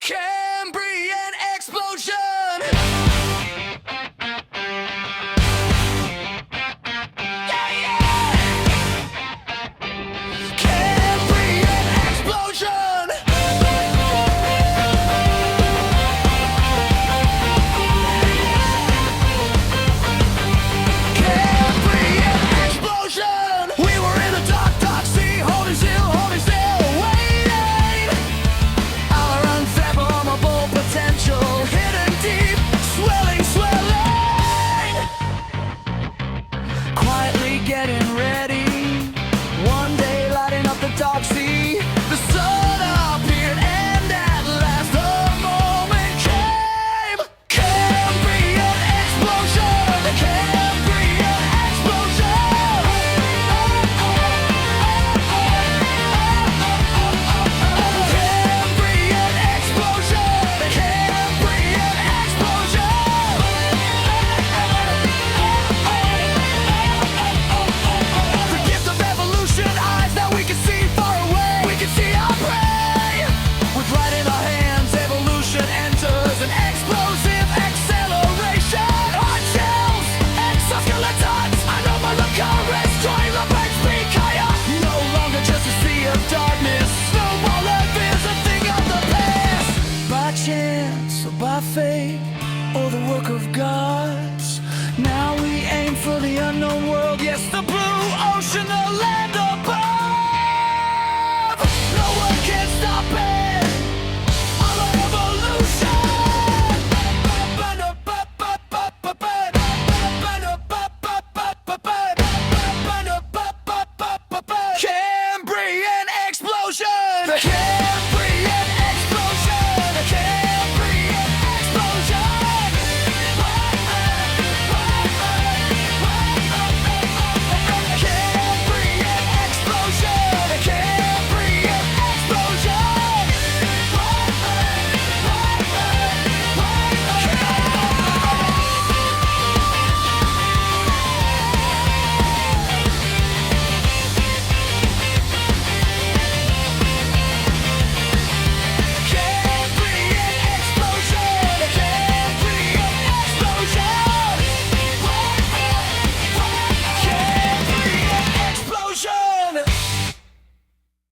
Cambrian Explosion! Yeah, yeah! Cambrian Explosion! Cambrian Explosion! We were in a dark, dark sea, holding still, waiting. Our unfathomable potential, hidden deep, swelling. Quietly getting ready. One day lighting up the dark sea. The sun appeared and at last the moment came. Cambrian Explosion! The Cambrian Explosion! Cambrian Explosion! The Cambrian Explosion! The gift of evolution, eyes that we can see far away. We can see our prey. With light in our hands, evolution enters an explosive acceleration. Hard shells, exoskeletons. I know my love currents, drawing the birds speak higher. No longer just a sea of darkness. No more life is a thing of the past. By chance or by fate, or the work of God.